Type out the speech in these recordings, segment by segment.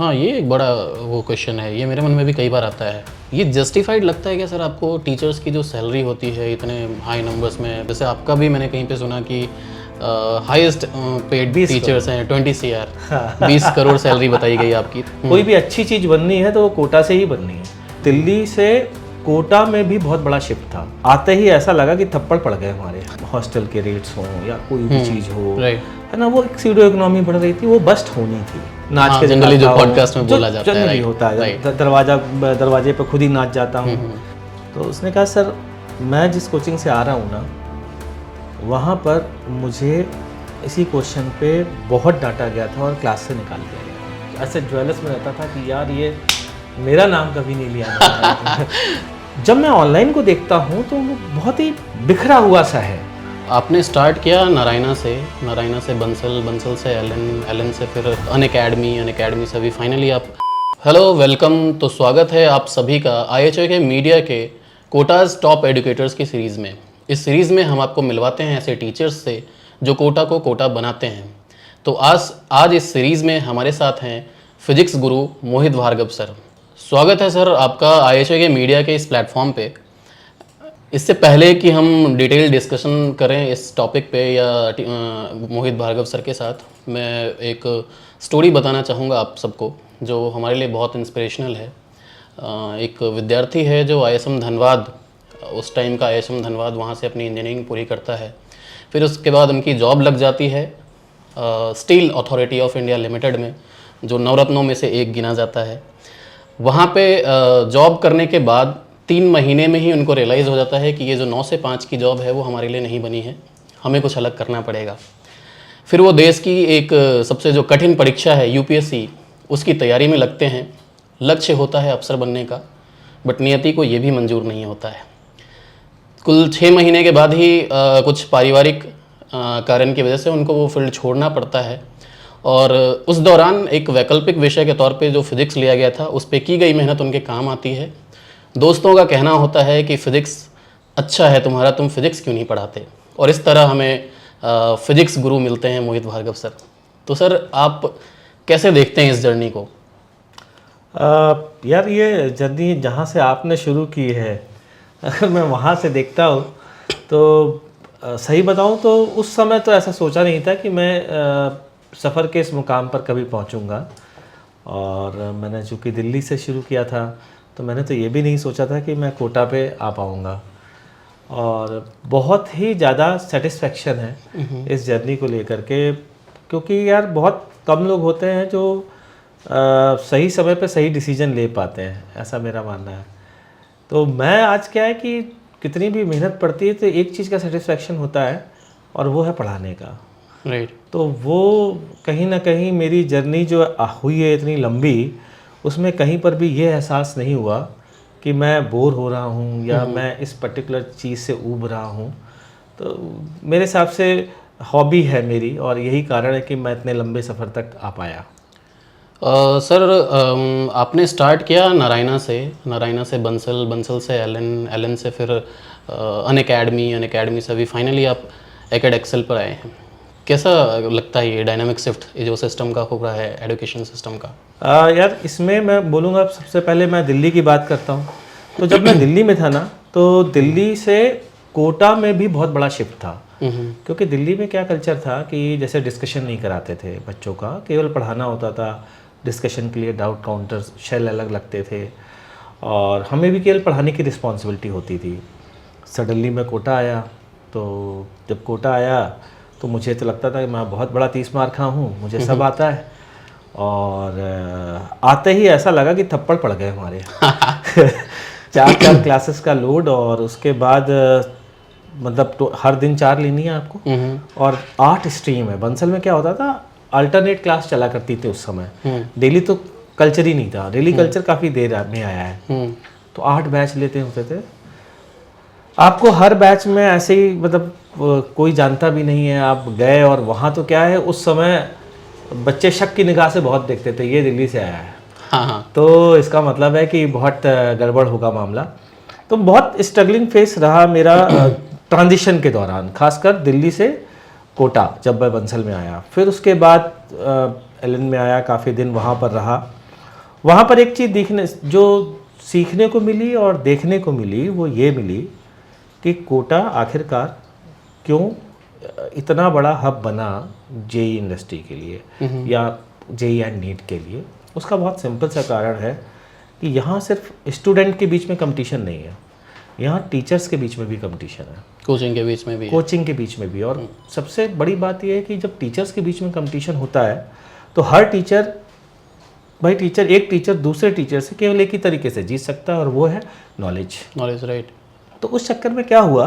हाँ, ये एक बड़ा वो क्वेश्चन है, ये मेरे मन में भी कई बार आता है। ये जस्टिफाइड लगता है क्या सर आपको, टीचर्स की जो सैलरी होती है इतने हाई नंबर्स में? जैसे आपका भी मैंने कहीं पे सुना कि हाईएस्ट पेड 20 टीचर्स हैं 20 CR, 20 करोड़ सैलरी बताई गई आपकी। कोई भी अच्छी चीज़ बननी है तो वो कोटा से ही बननी है। दिल्ली से कोटा में भी बहुत बड़ा शिफ्ट था। आते ही ऐसा लगा कि थप्पड़ पड़ गए हमारे। हॉस्टल के रेट्स हों या कोई भी चीज़ हो, है ना, वो एक सीडो इकोनॉमी बढ़ रही थी, वो बस्ट होनी थी। नाच के जनरली जो पॉडकास्ट में बोला जाता है, होता है, दरवाजे पर खुद ही नाच जाता हूँ। तो उसने कहा सर मैं जिस कोचिंग से आ रहा हूँ ना, वहाँ पर मुझे इसी क्वेश्चन पे बहुत डांटा गया था और क्लास से निकाल दिया गया। ऐसे ज्वेलर्स में रहता था कि यार ये मेरा नाम कभी नहीं लिया। जब मैं ऑनलाइन को देखता हूँ तो वो बहुत ही बिखरा हुआ सा है। आपने स्टार्ट किया नारायणा से बंसल, बंसल से एलन से फिर अनअकैडमी से अभी फाइनली आप। Hello, welcome. तो स्वागत है आप सभी का IHO के मीडिया के कोटाज टॉप एडुकेटर्स की सीरीज़ में। इस सीरीज़ में हम आपको मिलवाते हैं ऐसे टीचर्स से जो कोटा को कोटा बनाते हैं। तो आज इस सीरीज़ में हमारे साथ हैं फिजिक्स गुरु मोहित भार्गव सर। स्वागत है सर आपका IHO के मीडिया के इस प्लेटफॉर्म पे। इससे पहले कि हम डिटेल डिस्कशन करें इस टॉपिक पे या मोहित भार्गव सर के साथ, मैं एक स्टोरी बताना चाहूँगा आप सबको जो हमारे लिए बहुत इंस्पिरेशनल है। एक विद्यार्थी है जो ISM धनबाद, उस टाइम का ISM धनबाद, वहाँ से अपनी इंजीनियरिंग पूरी करता है। फिर उसके बाद उनकी जॉब लग जाती है steel authority of India limited में, जो नवरत्नों में से एक गिना जाता है। वहाँ पे जॉब करने के बाद 3 महीने में ही उनको रियलाइज़ हो जाता है कि ये जो 9 से 5 की जॉब है वो हमारे लिए नहीं बनी है, हमें कुछ अलग करना पड़ेगा। फिर वो देश की एक सबसे जो कठिन परीक्षा है UPSC, उसकी तैयारी में लगते हैं। लक्ष्य होता है अफसर बनने का, बट नियति को ये भी मंजूर नहीं होता है। कुल 6 महीने के बाद ही कुछ पारिवारिक कारण की वजह से उनको वो फील्ड छोड़ना पड़ता है। और उस दौरान एक वैकल्पिक विषय के तौर पे जो फिज़िक्स लिया गया था, उस पे की गई मेहनत उनके काम आती है। दोस्तों का कहना होता है कि फ़िज़िक्स अच्छा है तुम्हारा, तुम फिज़िक्स क्यों नहीं पढ़ाते, और इस तरह हमें फिज़िक्स गुरु मिलते हैं मोहित भार्गव सर। तो सर आप कैसे देखते हैं इस जर्नी को? यार ये जर्नी जहाँ से आपने शुरू की है, अगर मैं वहाँ से देखता हूँ तो सही बताऊँ तो उस समय तो ऐसा सोचा नहीं था कि मैं सफ़र के इस मुकाम पर कभी पहुँचूँगा। और मैंने चूँकि दिल्ली से शुरू किया था तो मैंने तो ये भी नहीं सोचा था कि मैं कोटा पे आ पाऊँगा। और बहुत ही ज़्यादा सेटिस्फेक्शन है इस जर्नी को लेकर के, क्योंकि यार बहुत कम लोग होते हैं जो सही समय पे सही डिसीजन ले पाते हैं, ऐसा मेरा मानना है। तो मैं आज क्या है कि कितनी भी मेहनत पड़ती है तो एक चीज़ का सेटिस्फेक्शन होता है और वो है पढ़ाने का। राइट। तो वो कहीं ना कहीं मेरी जर्नी जो हुई है इतनी लंबी, उसमें कहीं पर भी ये एहसास नहीं हुआ कि मैं बोर हो रहा हूँ या मैं इस पर्टिकुलर चीज़ से ऊब रहा हूँ। तो मेरे हिसाब से हॉबी है मेरी, और यही कारण है कि मैं इतने लंबे सफ़र तक आ पाया। सर आपने स्टार्ट किया नारायणा से बंसल, बंसल से एलन से फिर अनअकैडमी से अभी फाइनली आप एकेडएक्सेल पर आए हैं। कैसा लगता है ये डायनामिक शिफ्ट, ये जो सिस्टम का हो रहा है, एजुकेशन सिस्टम का? यार इसमें मैं बोलूँगा, सबसे पहले मैं दिल्ली की बात करता हूँ। तो जब मैं दिल्ली में था ना, तो दिल्ली से कोटा में भी बहुत बड़ा शिफ्ट था। क्योंकि दिल्ली में क्या कल्चर था कि जैसे डिस्कशन नहीं कराते थे बच्चों का, केवल पढ़ाना होता था। डिस्कशन के लिए डाउट काउंटर शेल अलग लगते थे और हमें भी केवल पढ़ाने की रिस्पॉन्सिबिलिटी होती थी। सडनली मैं कोटा आया, तो जब कोटा आया तो मुझे तो लगता था कि मैं बहुत बड़ा 30 मार खा हूँ, मुझे सब आता है। और आते ही ऐसा लगा कि थप्पड़ पड़ गए हमारे। 4 क्लासेस का लोड, और उसके बाद मतलब तो हर दिन 4 लेनी है आपको, और 8 स्ट्रीम है। बंसल में क्या होता था, अल्टरनेट क्लास चला करती थी उस समय। डेली तो कल्चर ही नहीं था, डेली कल्चर काफ़ी देर में आया है। तो 8 बैच लेते होते थे आपको। हर बैच में ऐसे ही, मतलब कोई जानता भी नहीं है, आप गए और वहाँ तो क्या है, उस समय बच्चे शक की निगाह से बहुत देखते थे, ये दिल्ली से आया है। हाँ। तो इसका मतलब है कि बहुत गड़बड़ होगा मामला। तो बहुत स्ट्रगलिंग फेस रहा मेरा ट्रांजिशन के दौरान, खासकर दिल्ली से कोटा जब मैं बंसल में आया। फिर उसके बाद एलन में आया, काफ़ी दिन वहाँ पर रहा। वहाँ पर एक चीज़ जो सीखने को मिली और देखने को मिली वो ये मिली कि कोटा आखिरकार क्यों इतना बड़ा हब बना जेई इंडस्ट्री के लिए या जेई एंड नीट के लिए। उसका बहुत सिंपल सा कारण है कि यहाँ सिर्फ स्टूडेंट के बीच में कंपटीशन नहीं है, यहाँ टीचर्स के बीच में भी कंपटीशन है, कोचिंग के बीच में भी, कोचिंग के बीच में भी। और सबसे बड़ी बात यह है कि जब टीचर्स के बीच में कंपटीशन होता है तो हर टीचर एक टीचर दूसरे टीचर से केवल एक ही तरीके से जीत सकता है और वो है नॉलेज। राइट। तो उस चक्कर में क्या हुआ,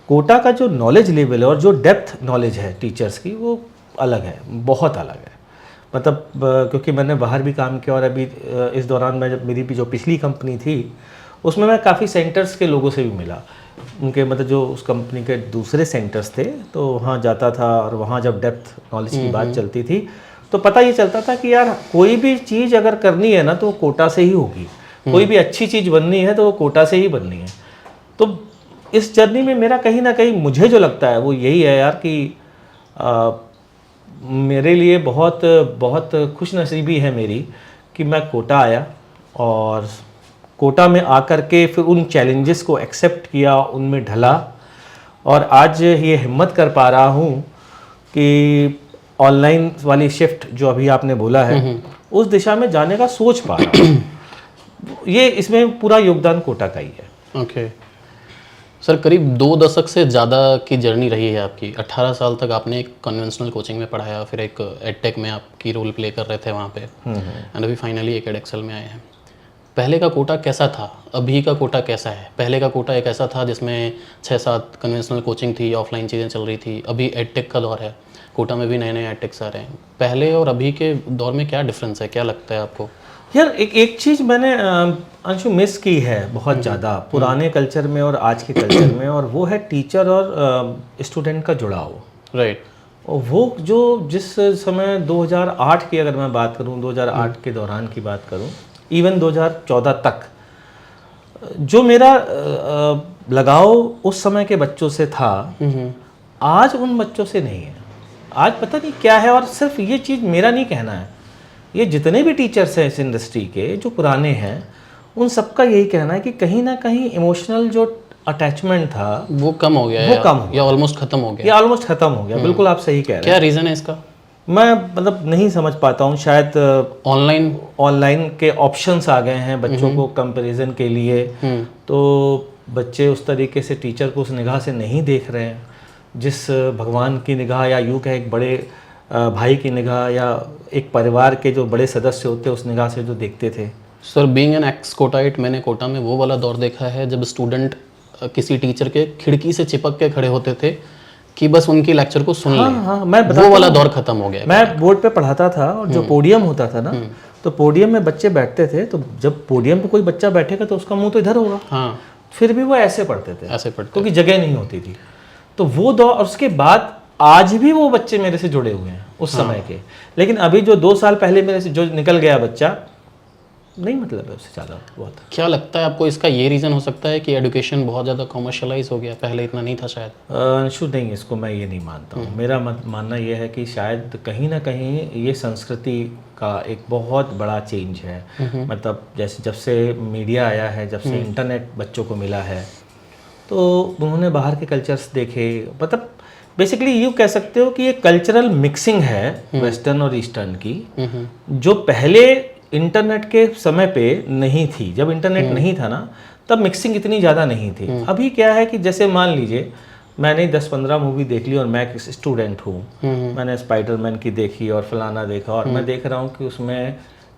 कोटा का जो नॉलेज लेवल है और जो डेप्थ नॉलेज है टीचर्स की वो अलग है, बहुत अलग है। मतलब क्योंकि मैंने बाहर भी काम किया और अभी इस दौरान मैं जब मेरी भी जो पिछली कंपनी थी उसमें मैं काफ़ी सेंटर्स के लोगों से भी मिला, उनके मतलब जो उस कंपनी के दूसरे सेंटर्स थे तो वहाँ जाता था और वहाँ जब डेप्थ नॉलेज की बात चलती थी तो पता ये चलता था कि यार कोई भी चीज़ अगर करनी है ना तो वो कोटा से ही होगी, कोई भी अच्छी चीज़ बननी है तो वो कोटा से ही बननी है। तो इस जर्नी में मेरा कहीं ना कहीं मुझे जो लगता है वो यही है यार कि मेरे लिए बहुत बहुत खुशनसीबी है मेरी कि मैं कोटा आया और कोटा में आकर के फिर उन चैलेंजेस को एक्सेप्ट किया, उनमें ढला और आज ये हिम्मत कर पा रहा हूँ कि ऑनलाइन वाली शिफ्ट जो अभी आपने बोला है उस दिशा में जाने का सोच पा रहा हूँ। ये इसमें पूरा योगदान कोटा का ही है। ओके सर, करीब 2 दशक से ज़्यादा की जर्नी रही है आपकी। 18 साल तक आपने एक कन्वेंशनल कोचिंग में पढ़ाया, फिर एक एडटेक में आपकी रोल प्ले कर रहे थे वहाँ पे, एंड अभी फाइनली एक एडएक्सेल में आए हैं। पहले का कोटा कैसा था, अभी का कोटा कैसा है? पहले का कोटा एक ऐसा था जिसमें 6-7 कन्वेंशनल कोचिंग थी, ऑफलाइन चीज़ें चल रही थी। अभी एडटेक का दौर है, कोटा में भी नए नए एडटेक्स आ रहे हैं। पहले और अभी के दौर में क्या डिफरेंस है, क्या लगता है आपको? यार एक चीज़ मैंने अंशु मिस की है बहुत ज़्यादा पुराने कल्चर में और आज के कल्चर में, और वो है टीचर और स्टूडेंट का जुड़ाव। राइट। और वो जो जिस समय 2008 की अगर मैं बात करूं, 2008 के दौरान की बात करूं, इवन 2014 तक जो मेरा लगाव उस समय के बच्चों से था, आज उन बच्चों से नहीं है। आज पता नहीं क्या है। और सिर्फ ये चीज़ मेरा नहीं कहना है, ये जितने भी टीचर्स हैं इस इंडस्ट्री के जो पुराने हैं उन सबका यही कहना है कि कहीं ना कहीं इमोशनल जो अटैचमेंट था वो कम हो गया, वो कम हो या ऑलमोस्ट खत्म हो गया। ये ऑलमोस्ट खत्म हो गया। बिल्कुल आप सही कह रहे हैं। क्या रीज़न है इसका? मैं मतलब नहीं समझ पाता हूँ। शायद ऑनलाइन के ऑप्शंस आ गए हैं बच्चों को कंपैरिजन के लिए, तो बच्चे उस तरीके से टीचर को उस निगाह से नहीं देख रहे हैं जिस भगवान की निगाह या यूँ कहें एक बड़े भाई की निगाह या एक परिवार के जो बड़े सदस्य होते हैं उस निगाह से जो देखते थे। सर, बीइंग एन एक्स कोटाइट, मैंने कोटा में वो वाला दौर देखा है जब स्टूडेंट किसी टीचर के खिड़की से चिपक के खड़े होते थे कि बस उनकी लेक्चर को सुन लें। हाँ, मैं वो वाला दौर खत्म हो गया। मैं बोर्ड पे पढ़ाता था और जो पोडियम होता था ना, तो पोडियम में बच्चे बैठते थे, तो जब पोडियम पे कोई बच्चा बैठेगा तो उसका मुंह तो इधर होगा। हाँ, फिर भी वो ऐसे पढ़ते थे, ऐसे पढ़ते, क्योंकि जगह नहीं होती थी। तो वो दौर, और उसके बाद आज भी वो बच्चे मेरे से जुड़े हुए हैं उस समय के। लेकिन अभी जो 2 साल पहले मेरे से जो निकल गया बच्चा, नहीं मतलब है उससे ज़्यादा बहुत। क्या लगता है आपको इसका ये रीज़न हो सकता है कि एजुकेशन बहुत ज़्यादा कॉमर्शलाइज हो गया, पहले इतना नहीं था शायद? अंशु नहीं, इसको मैं ये नहीं मानता हूँ। मेरा मानना ये है कि शायद कहीं ना कहीं ये संस्कृति का एक बहुत बड़ा चेंज है। मतलब जैसे जब से मीडिया आया है, जब से इंटरनेट बच्चों को मिला है, तो उन्होंने बाहर के कल्चर्स देखे। मतलब बेसिकली यूँ कह सकते हो कि ये कल्चरल मिक्सिंग है वेस्टर्न और ईस्टर्न की, जो पहले इंटरनेट के समय पे नहीं थी। जब इंटरनेट नहीं था ना, तब मिक्सिंग इतनी ज़्यादा नहीं थी। अभी क्या है कि जैसे मान लीजिए मैंने 10-15 मूवी देख ली और मैं एक स्टूडेंट हूँ, मैंने स्पाइडरमैन की देखी और फलाना देखा, और मैं देख रहा हूँ कि उसमें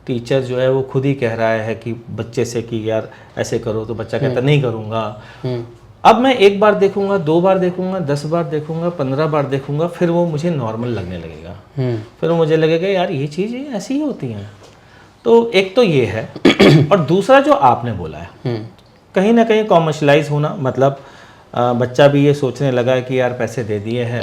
टीचर जो है वो खुद ही कह रहा है कि बच्चे से कि यार ऐसे करो, तो बच्चा कहता नहीं करूँगा। अब मैं 1 बार देखूंगा, 2 बार देखूंगा, 10 बार देखूंगा, 15 बार देखूंगा, फिर वो मुझे नॉर्मल लगने लगेगा। फिर वो मुझे लगेगा यार ये चीज़ें ऐसी ही होती हैं। तो एक तो ये है, और दूसरा जो आपने बोला है कहीं ना कहीं कॉमर्शलाइज होना, मतलब बच्चा भी ये सोचने लगा कि यार पैसे दे दिए हैं,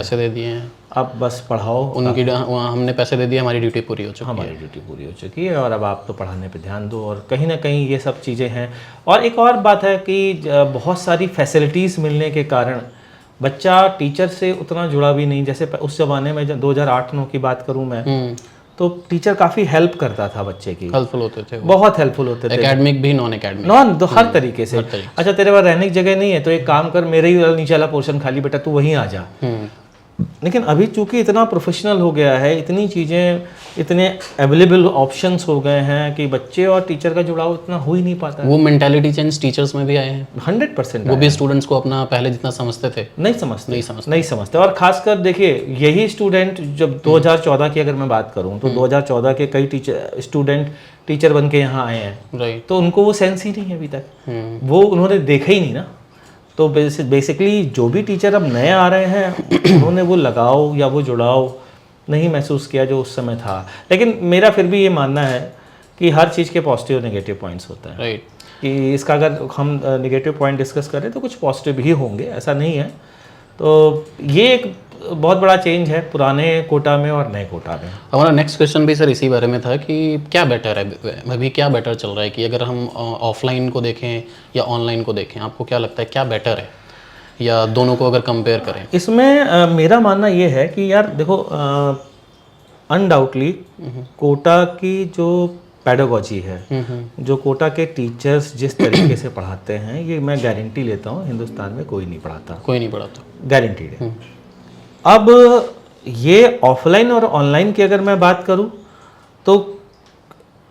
अब बस पढ़ाओ, उनकी हमने पैसे दे दिए, हमारी ड्यूटी पूरी हो चुकी है, हमारी ड्यूटी पूरी हो चुकी है, और अब आप तो पढ़ाने पे ध्यान दो। और कहीं ना कहीं ये सब चीज़ें हैं। और एक और बात है कि बहुत सारी फैसिलिटीज़ मिलने के कारण बच्चा टीचर से उतना जुड़ा भी नहीं। जैसे उस ज़माने में जब 2008-9 की बात करूँ मैं, तो टीचर काफ़ी हेल्प करता था बच्चे की, हेल्पफुल होते थे वो, बहुत हेल्पफुल होते थे, एकेडमिक भी नॉन एकेडमिक, नॉन तो हर तरीके से। अच्छा तेरे पास रहने की जगह नहीं है तो एक काम कर, मेरे ही नीचे वाला पोर्शन खाली बेटा, तू वहीं आ जा। लेकिन अभी चूंकि इतना प्रोफेशनल हो गया है, इतनी चीज़ें, इतने अवेलेबल ऑप्शंस हो गए हैं कि बच्चे और टीचर का जुड़ाव इतना हो ही नहीं पाता है। वो मेंटालिटी चेंज टीचर्स में भी आए हैं, 100% वो भी स्टूडेंट्स को अपना पहले जितना समझते थे नहीं समझते। और खासकर देखिए यही स्टूडेंट जब 2014 की अगर मैं बात करूं तो 2014 के कई स्टूडेंट टीचर बन के यहाँ आए हैं, राइट। तो उनको वो सेंस ही नहीं है अभी तक, वो उन्होंने देखा ही नहीं ना। तो बेसिकली जो भी टीचर अब नए आ रहे हैं उन्होंने वो लगाव या वो जुड़ाव नहीं महसूस किया जो उस समय था। लेकिन मेरा फिर भी ये मानना है कि हर चीज़ के पॉजिटिव और नेगेटिव पॉइंट्स होते हैं, राइट। कि इसका अगर हम नेगेटिव पॉइंट डिस्कस करें तो कुछ पॉजिटिव ही होंगे, ऐसा नहीं है। तो ये एक बहुत बड़ा चेंज है पुराने कोटा में और नए कोटा में। हमारा नेक्स्ट क्वेश्चन भी सर इसी बारे में था कि क्या बेटर है अभी, क्या बेटर चल रहा है, कि अगर हम ऑफलाइन को देखें या ऑनलाइन को देखें, आपको क्या लगता है क्या बेटर है, या दोनों को अगर कंपेयर करें? इसमें मेरा मानना ये है कि यार देखो, अनडाउटली कोटा की जो पेडागोजी है, जो कोटा के टीचर्स जिस तरीके से पढ़ाते हैं, ये मैं गारंटी लेता हूँ हिंदुस्तान में कोई नहीं पढ़ाता, कोई नहीं पढ़ाता, गारंटीड है। अब ये ऑफलाइन और ऑनलाइन की अगर मैं बात करूं तो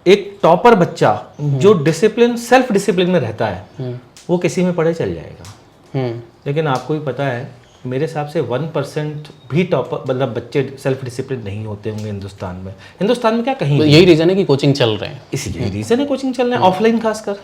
एक टॉपर बच्चा जो डिसिप्लिन, सेल्फ डिसिप्लिन में रहता है, वो किसी में पढ़े चल जाएगा। लेकिन आपको भी पता है मेरे हिसाब से 1% भी टॉपर मतलब बच्चे सेल्फ डिसिप्लिन नहीं होते होंगे हिंदुस्तान में। हिंदुस्तान में क्या कहीं तो यही रीज़न है कि कोचिंग चल रहे हैं, इसी रीज़न है कोचिंग चल रहे हैं ऑफलाइन खासकर।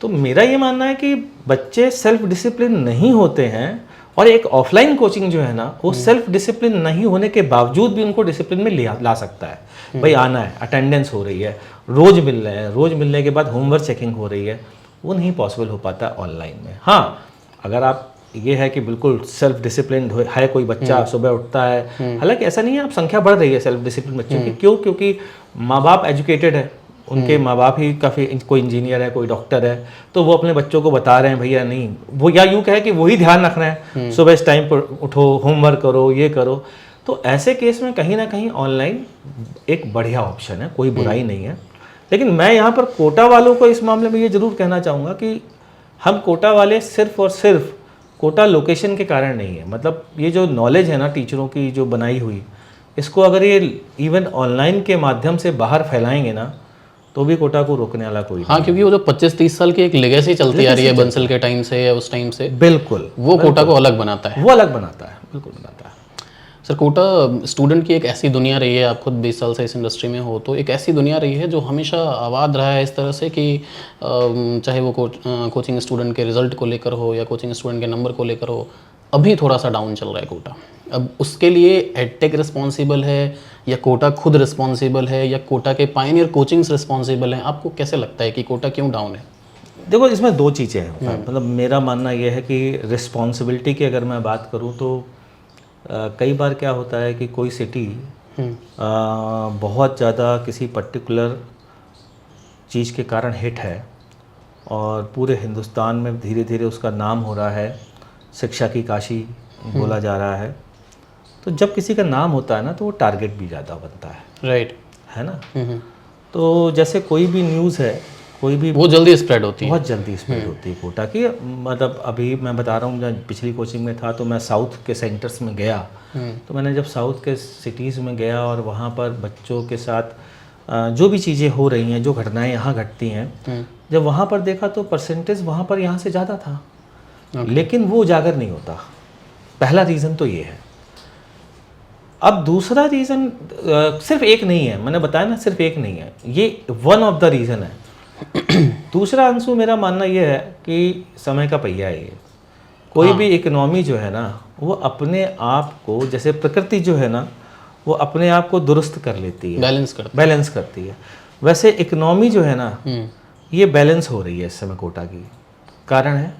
तो मेरा ये मानना है कि बच्चे सेल्फ डिसिप्लिन नहीं होते हैं, और एक ऑफलाइन कोचिंग जो है ना वो सेल्फ डिसिप्लिन नहीं होने के बावजूद भी उनको डिसिप्लिन में ला सकता है। भाई आना है, अटेंडेंस हो रही है, रोज मिल रहे हैं, रोज मिलने के बाद होमवर्क चेकिंग हो रही है, वो नहीं पॉसिबल हो पाता ऑनलाइन में। हाँ, अगर आप ये है कि बिल्कुल सेल्फ डिसिप्लिन है कोई बच्चा, सुबह उठता है, हालांकि ऐसा नहीं है, अब संख्या बढ़ रही है सेल्फ डिसिप्लिन बच्चों की। क्यों? क्योंकि माँ बाप एजुकेटेड है, उनके माँ बाप ही काफ़ी, कोई इंजीनियर है, कोई डॉक्टर है, तो वो अपने बच्चों को बता रहे हैं भैया नहीं, वो या यूँ कहे कि वही ध्यान रख रहे हैं, सुबह इस टाइम पर उठो, होमवर्क करो, ये करो। तो ऐसे केस में कहीं ना कहीं ऑनलाइन एक बढ़िया ऑप्शन है, कोई बुराई नहीं है। लेकिन मैं यहाँ पर कोटा वालों को इस मामले में ये ज़रूर कहना चाहूँगा कि हम कोटा वाले सिर्फ और सिर्फ कोटा लोकेशन के कारण नहीं है, मतलब ये जो नॉलेज है ना टीचरों की जो बनाई हुई, इसको अगर ये इवन ऑनलाइन के माध्यम से बाहर फैलाएंगे ना तो भी कोटा को रोकने वाला कोई नहीं। हाँ, क्योंकि वो जो 25-30 साल की एक लेगेसी चलती आ रही है बंसल के टाइम से या उस टाइम से, बिल्कुल वो कोटा को अलग बनाता है, वो अलग बनाता है, बिल्कुल बनाता है। सर कोटा स्टूडेंट की एक ऐसी दुनिया रही है, आप खुद 20 साल से इस इंडस्ट्री में हो, तो एक ऐसी दुनिया रही है जो हमेशा आबाद रहा है इस तरह से कि चाहे वो कोचिंग स्टूडेंट के रिजल्ट को लेकर हो या कोचिंग स्टूडेंट के नंबर को लेकर हो, अभी थोड़ा सा डाउन चल रहा है कोटा। अब उसके लिए एडटेक रिस्पॉन्सिबल है या कोटा खुद रिस्पॉन्सिबल है या कोटा के पायनियर कोचिंग्स रिस्पॉन्सिबल हैं? आपको कैसे लगता है कि कोटा क्यों डाउन है? देखो इसमें दो चीज़ें हैं, मतलब मेरा मानना यह है कि रिस्पॉन्सिबिलिटी की अगर मैं बात करूं तो कई बार क्या होता है कि कोई सिटी बहुत ज़्यादा किसी पर्टिकुलर चीज़ के कारण हिट है और पूरे हिंदुस्तान में धीरे धीरे उसका नाम हो रहा है, शिक्षा की काशी बोला जा रहा है। तो जब किसी का नाम होता है ना तो वो टारगेट भी ज़्यादा बनता है, राइट, है ना। तो जैसे कोई भी न्यूज़ है, कोई भी वो जल्दी स्प्रेड होती है, बहुत जल्दी स्प्रेड होती है कोटा की। मतलब अभी मैं बता रहा हूँ, जब पिछली कोचिंग में था तो मैं साउथ के सेंटर्स में गया, तो मैंने जब साउथ के सिटीज़ में गया और वहाँ पर बच्चों के साथ जो भी चीज़ें हो रही हैं, जो घटनाएं यहाँ घटती हैं, जब वहाँ पर देखा तो परसेंटेज वहाँ पर यहाँ से ज़्यादा था, लेकिन वो उजागर नहीं होता। पहला रीज़न तो ये है। अब दूसरा रीज़न सिर्फ एक नहीं है, मैंने बताया ना सिर्फ एक नहीं है, ये वन ऑफ द रीज़न है। दूसरा अंशु मेरा मानना ये है कि समय का पहिया है ये। कोई भी इकोनॉमी जो है ना वो अपने आप को, जैसे प्रकृति जो है ना वो अपने आप को दुरुस्त कर लेती है, बैलेंस करती है, वैसे इकोनॉमी जो है ना ये बैलेंस हो रही है इस समय कोटा की। कारण है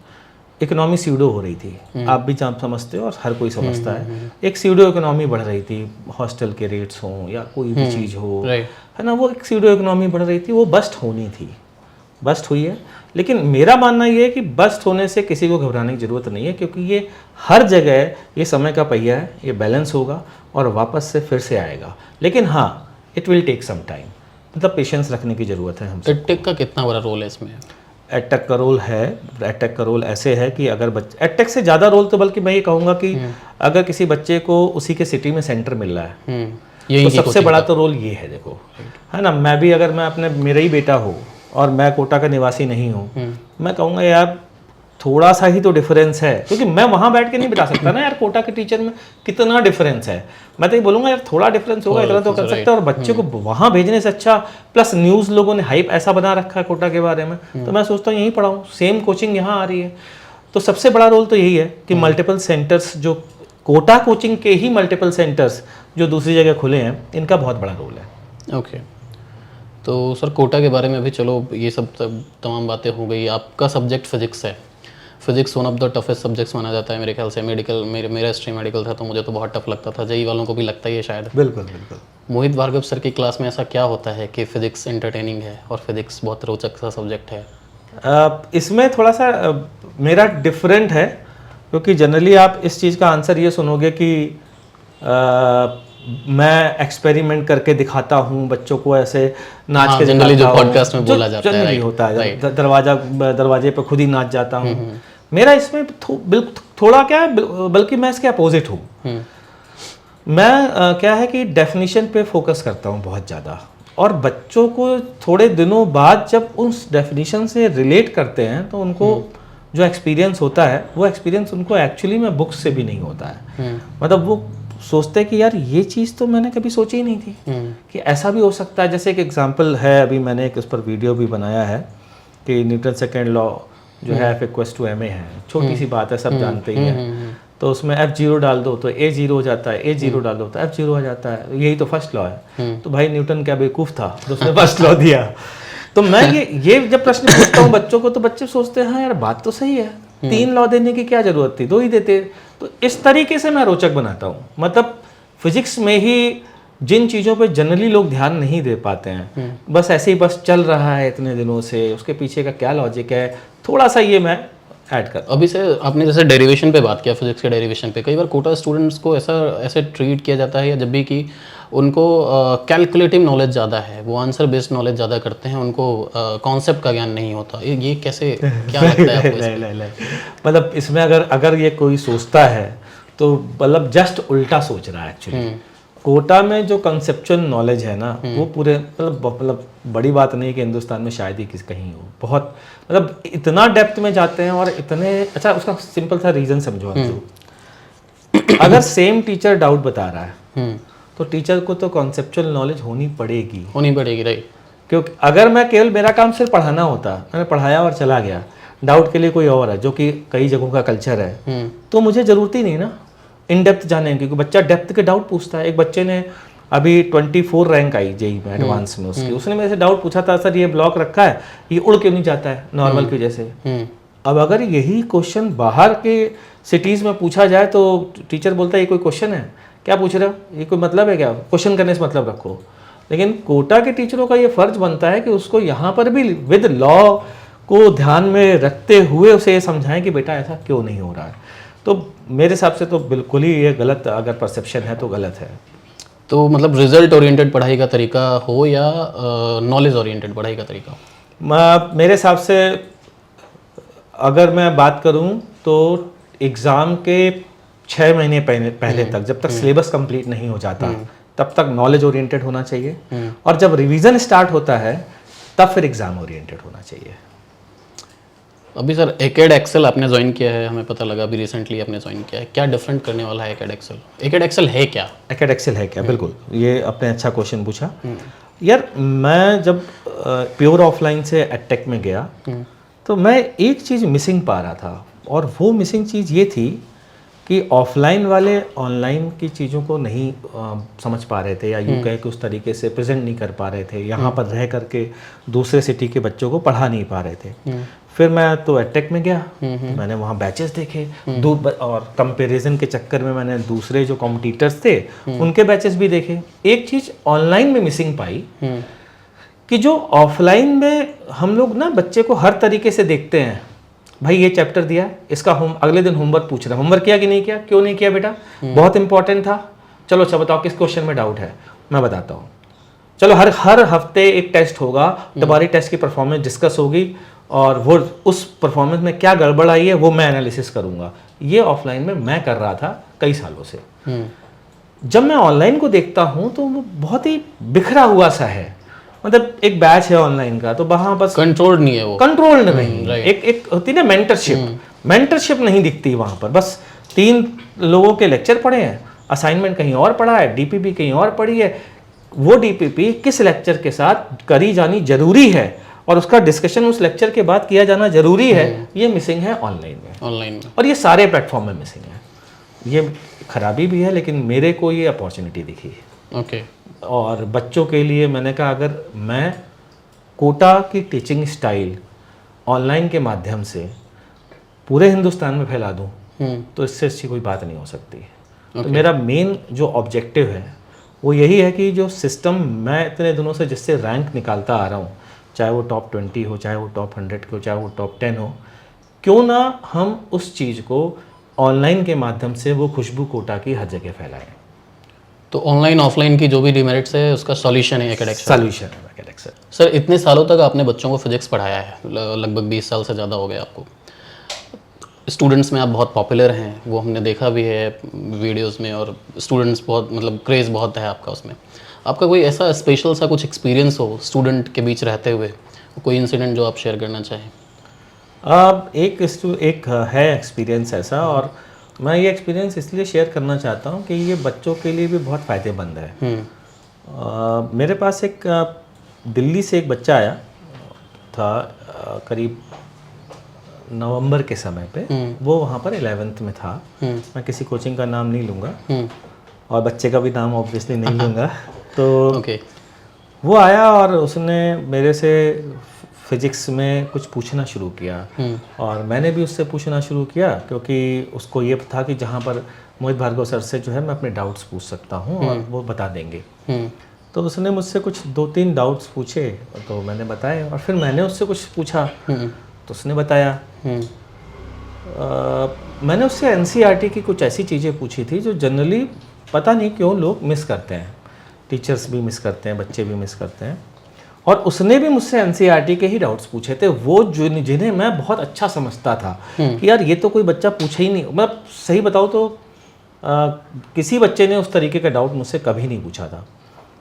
इकोनॉमी सीडो हो रही थी, आप भी समझते हो और हर कोई समझता है। एक सीडो इकोनॉमी बढ़ रही थी, हॉस्टल के रेट्स हों या कोई भी चीज़ हो, है ना, वो एक सीडो इकोनॉमी बढ़ रही थी, वो बस्ट होनी थी, बस्ट हुई है। लेकिन मेरा मानना ये है कि बस्ट होने से किसी को घबराने की ज़रूरत नहीं है, क्योंकि ये हर जगह ये समय का पहिया है, ये बैलेंस होगा और वापस से फिर से आएगा। लेकिन हाँ, it will take some time, मतलब पेशेंस रखने की ज़रूरत है हमसे। एडटेक का कितना बड़ा रोल है इसमें? एडटेक का रोल है, एडटेक का रोल ऐसे है कि अगर बच्चे, एडटेक से ज़्यादा रोल तो बल्कि मैं ये कहूँगा कि अगर किसी बच्चे को उसी के सिटी में सेंटर मिल रहा है तो सबसे बड़ा तो रोल ये है। देखो है ना, मैं भी अगर मैं अपने, मेरा ही बेटा हो और मैं कोटा का निवासी नहीं हूँ, मैं कहूँगा यार थोड़ा सा ही तो डिफरेंस है, क्योंकि मैं वहाँ बैठ के नहीं बता सकता ना यार कोटा के टीचर में कितना डिफरेंस है। मैं तो ये बोलूँगा यार थोड़ा डिफरेंस होगा, इतना तो कर सकते हैं। और बच्चे को वहाँ भेजने से अच्छा, प्लस न्यूज़ लोगों ने हाइप ऐसा बना रखा है कोटा के बारे में, तो मैं सोचता हूँ यहीं पढ़ाऊँ, सेम कोचिंग यहाँ आ रही है। तो सबसे बड़ा रोल तो यही है कि मल्टीपल सेंटर्स, जो कोटा कोचिंग के ही मल्टीपल सेंटर्स जो दूसरी जगह खुले हैं, इनका बहुत बड़ा रोल है। ओके, तो सर कोटा के बारे में भी चलो ये सब तमाम बातें हो गई। आपका सब्जेक्ट फिजिक्स है। Physics one of the toughest subjects माना जाता है मेरे ख्याल से। मेडिकल, मेरा स्ट्रीम मेडिकल था तो मुझे तो बहुत टफ लगता था, जेई वालों को भी लगता ही है शायद। बिल्कुल बिल्कुल। मोहित भार्गव सर की क्लास में ऐसा क्या होता है कि फिजिक्स एंटरटेनिंग है और फिजिक्स बहुत रोचक सा सब्जेक्ट है? इसमें थोड़ा सा मेरा डिफरेंट है, क्योंकि जनरली आप इस चीज़ का आंसर ये सुनोगे कि मैं एक्सपेरिमेंट करके दिखाता हूँ बच्चों को, ऐसे नाच के जनरली जो दिखाता हूँ, पॉडकास्ट में बोला जाता है, जनरली होता है, दरवाजे पे खुद ही नाच जाता हूँ। मेरा इसमें थोड़ा क्या है, बल्कि मैं इसके अपोजिट हूँ। मैं क्या है कि डेफिनेशन पे फोकस करता हूँ बहुत ज़्यादा, और बच्चों को थोड़े दिनों बाद जब उस डेफिनेशन से रिलेट करते हैं तो उनको जो एक्सपीरियंस होता है, वो एक्सपीरियंस उनको एक्चुअली में बुक्स से भी नहीं होता है। मतलब वो सोचते हैं कि यार ये चीज़ तो मैंने कभी सोची ही नहीं थी कि ऐसा भी हो सकता है। जैसे एक एग्जांपल है, अभी मैंने एक उस पर वीडियो भी बनाया है कि न्यूटन सेकेंड लॉ जो है F=ma है, छोटी सी बात है, सब जानते ही हैं। तो उसमें F0 डाल दो तो A0 हो जाता है, A0 डाल दो तो F0 आ जाता है, यही तो फर्स्ट लॉ है। तो भाई न्यूटन क्या बेवकूफ़ था तो उसने फर्स्ट लॉ दिया। तो मैं ये जब प्रश्न पूछता हूँ बच्चों को तो बच्चे सोचते हैं हाँ यार बात तो सही है, 3 लॉ देने की क्या जरूरत थी, 2 ही देते। तो इस तरीके से मैं रोचक बनाता हूँ। मतलब फिजिक्स में ही जिन चीज़ों पे जनरली लोग ध्यान नहीं दे पाते हैं, बस ऐसे ही बस चल रहा है इतने दिनों से, उसके पीछे का क्या लॉजिक है, थोड़ा सा ये मैं ऐड कर। अभी से आपने जैसे डेरिवेशन पे बात किया, फिजिक्स के डेरिवेशन पे, कई बार कोटा स्टूडेंट्स को ऐसे ट्रीट किया जाता है, या जब भी कि उनको कैलकुलेटिव नॉलेज ज़्यादा है, वो आंसर बेस्ड नॉलेज ज़्यादा करते हैं, उनको कॉन्सेप्ट का ज्ञान नहीं होता। ये कैसे, क्या लगता है आपको? नहीं, मतलब इसमें अगर ये कोई सोचता है तो मतलब जस्ट उल्टा सोच रहा है एक्चुअली। कोटा में जो कंसेप्चुअल नॉलेज है ना, वो पूरे मतलब बड़ी बात नहीं है कि हिंदुस्तान में शायद ही कहीं हो, बहुत मतलब इतना डेप्थ में जाते हैं और इतने। अच्छा, उसका सिंपल सा रीज़न समझो आप। अगर सेम टीचर डाउट बता रहा है तो टीचर को तो कॉन्सेप्चुअल नॉलेज होनी पड़ेगी, राइट। क्योंकि अगर मैं केवल, मेरा काम सिर्फ पढ़ाना होता, मैंने पढ़ाया और चला गया, डाउट के लिए कोई और है, जो कि कई जगहों का कल्चर है, तो मुझे ज़रूरत ही नहीं ना इन डेप्थ जाने की, क्योंकि बच्चा डेप्थ के डाउट पूछता है। एक बच्चे ने अभी 24 रैंक आई जेई में एडवांस में उसकी, उसने मेरे से डाउट पूछा था, सर ये ब्लॉक रखा है, ये उड़ क्यों नहीं जाता है नॉर्मल की जैसे। अब अगर यही क्वेश्चन बाहर के सिटीज़ में पूछा जाए तो टीचर बोलता है ये कोई क्वेश्चन है, क्या पूछ रहे हो, ये कोई मतलब है क्या, क्वेश्चन करने से मतलब रखो। लेकिन कोटा के टीचरों का ये फर्ज बनता है कि उसको यहाँ पर भी विद लॉ को ध्यान में रखते हुए उसे ये समझाएं कि बेटा ऐसा क्यों नहीं हो रहा है। तो मेरे हिसाब से तो बिल्कुल ही ये गलत, अगर परसेप्शन है तो गलत है। तो मतलब रिजल्ट ओरिएंटेड पढ़ाई का तरीका हो या नॉलेज ओरिएंटेड पढ़ाई का तरीका? मेरे हिसाब से अगर मैं बात करूं तो एग्ज़ाम के 6 महीने पहले तक, जब तक सिलेबस कंप्लीट नहीं हो जाता, तब तक नॉलेज ओरिएंटेड होना चाहिए, और जब रिवीजन स्टार्ट होता है तब फिर एग्ज़ाम ओरिएंटेड होना चाहिए। अभी सर एकेड एक्सेल आपने ज्वाइन किया है, हमें पता लगा अभी रिसेंटली आपने ज्वाइन किया है, क्या डिफरेंट करने वाला है एकेड एक्सेल? एकेड एक्सेल है क्या? एकेड एक्सेल है क्या, बिल्कुल, ये आपने अच्छा क्वेश्चन पूछा। यार मैं जब प्योर ऑफलाइन से एडटेक में गया तो मैं एक चीज़ मिसिंग पा रहा था, और वो मिसिंग चीज़ ये थी कि ऑफलाइन वाले ऑनलाइन की चीज़ों को नहीं समझ पा रहे थे, या यूँ कहें कि उस तरीके से प्रेजेंट नहीं कर पा रहे थे, यहाँ पर रह करके दूसरे सिटी के बच्चों को पढ़ा नहीं पा रहे थे। फिर मैं तो एडटेक में गया, तो मैंने वहाँ बैचेस देखे, और कंपैरिजन के चक्कर में मैंने दूसरे जो कॉम्पिटिटर्स थे उनके बैचेस भी देखे। एक चीज़ ऑनलाइन में मिसिंग पाई कि जो ऑफलाइन में हम लोग ना बच्चे को हर तरीके से देखते हैं, भाई ये चैप्टर दिया, इसका अगले दिन होमवर्क पूछ रहे हैं, होमवर्क किया कि नहीं किया, क्यों नहीं किया बेटा, बहुत इंपॉर्टेंट था, चलो अच्छा बताओ किस क्वेश्चन में डाउट है, मैं बताता हूँ। चलो हर हफ्ते एक टेस्ट होगा, तुम्हारी टेस्ट की परफॉर्मेंस डिस्कस होगी और वो उस परफॉर्मेंस में क्या गड़बड़ आई है वो मैं एनालिसिस करूंगा। ये ऑफलाइन में मैं कर रहा था कई सालों से। जब मैं ऑनलाइन को देखता हूं तो वो बहुत ही बिखरा हुआ सा है। मतलब एक बैच है ऑनलाइन का, तो वहां बस कंट्रोल्ड नहीं है वो, कंट्रोल नहीं, एक होती ना मेंटरशिप नहीं दिखती वहां पर। बस 3 लोगों के लेक्चर पढ़े हैं, असाइनमेंट कहीं और पढ़ा है, डीपीपी कहीं और पढ़ी है। वो डीपीपी किस लेक्चर के साथ करी जानी जरूरी है और उसका डिस्कशन उस लेक्चर के बाद किया जाना जरूरी है, ये मिसिंग है ऑनलाइन में। और ये सारे प्लेटफॉर्म में मिसिंग है। ये खराबी भी है, लेकिन मेरे को ये अपॉर्चुनिटी दिखी है। ओके। और बच्चों के लिए मैंने कहा अगर मैं कोटा की टीचिंग स्टाइल ऑनलाइन के माध्यम से पूरे हिंदुस्तान में फैला दूं तो इससे अच्छी कोई बात नहीं हो सकती। तो मेरा मेन जो ऑब्जेक्टिव है वो यही है कि जो सिस्टम मैं इतने दिनों से जिससे रैंक निकालता आ रहा हूँ, चाहे वो टॉप 20 हो, चाहे वो टॉप 100 हो, चाहे वो टॉप 10 हो, क्यों ना हम उस चीज़ को ऑनलाइन के माध्यम से वो खुशबू कोटा की हर जगह फैलाएं। तो ऑनलाइन ऑफलाइन की जो भी डिमेरिट्स है उसका सॉल्यूशन है एकेडेक्स। सॉल्यूशन है एकेडेक्स। सर इतने सालों तक आपने बच्चों को फिजिक्स पढ़ाया है, लगभग 20 साल से ज़्यादा हो गया आपको। स्टूडेंट्स में आप बहुत पॉपुलर हैं, वो हमने देखा भी है वीडियोस में, और स्टूडेंट्स बहुत मतलब क्रेज़ बहुत है आपका उसमें। आपका कोई ऐसा स्पेशल सा कुछ एक्सपीरियंस हो स्टूडेंट के बीच रहते हुए, कोई इंसिडेंट जो आप शेयर करना चाहें? एक है एक्सपीरियंस ऐसा, और मैं ये एक्सपीरियंस इसलिए शेयर करना चाहता हूँ कि ये बच्चों के लिए भी बहुत फ़ायदेमंद है। मेरे पास एक दिल्ली से एक बच्चा आया था करीब नवंबर के समय पे। वो वहाँ पर 11th में था। मैं किसी कोचिंग का नाम नहीं लूँगा और बच्चे का भी नाम ऑब्वियसली नहीं लूँगा। तो वो आया और उसने मेरे से फिजिक्स में कुछ पूछना शुरू किया और मैंने भी उससे पूछना शुरू किया, क्योंकि उसको ये था कि जहाँ पर मोहित भार्गव सर से जो है मैं अपने डाउट्स पूछ सकता हूँ और वो बता देंगे। तो उसने मुझसे कुछ 2-3 डाउट्स पूछे तो मैंने बताए, और फिर मैंने उससे कुछ पूछा तो उसने बताया। मैंने उससे एनसीईआरटी की कुछ ऐसी चीज़ें पूछी थी जो जनरली पता नहीं क्यों लोग मिस करते हैं, टीचर्स भी मिस करते हैं, बच्चे भी मिस करते हैं। और उसने भी मुझसे एनसीईआरटी के ही डाउट्स पूछे थे, वो जिन्हें मैं बहुत अच्छा समझता था कि यार ये तो कोई बच्चा पूछे ही नहीं। मतलब सही बताऊँ तो किसी बच्चे ने उस तरीके का डाउट मुझसे कभी नहीं पूछा था।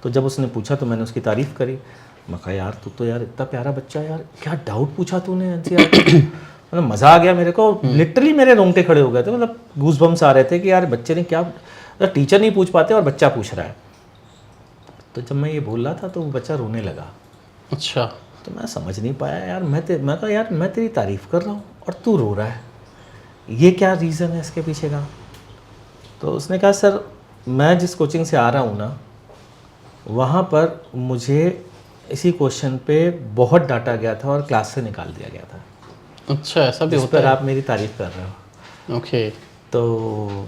तो जब उसने पूछा तो मैंने उसकी तारीफ़ करी। मैं कहा यार तू तो यार इतना प्यारा बच्चा, यार क्या डाउट पूछा तूने एनसीईआरटी। मतलब मज़ा आ गया मेरे को, लिटरली मेरे रोंगटे खड़े हो गए थे। मतलब गूज़बम्स आ रहे थे कि यार बच्चे ने क्या, टीचर नहीं पूछ पाते और बच्चा पूछ रहा है। तो जब मैं ये बोल रहा था तो वो बच्चा रोने लगा। अच्छा। तो मैं समझ नहीं पाया यार, मैं कहा यार मैं तेरी तारीफ़ कर रहा हूँ और तू रो रहा है, ये क्या रीज़न है इसके पीछे का। तो उसने कहा सर मैं जिस कोचिंग से आ रहा हूँ ना, वहाँ पर मुझे इसी क्वेश्चन पे बहुत डांटा गया था और क्लास से निकाल दिया गया था। अच्छा, ऐसा भी होता है? है? आप मेरी तारीफ़ कर रहे हो। ओके। तो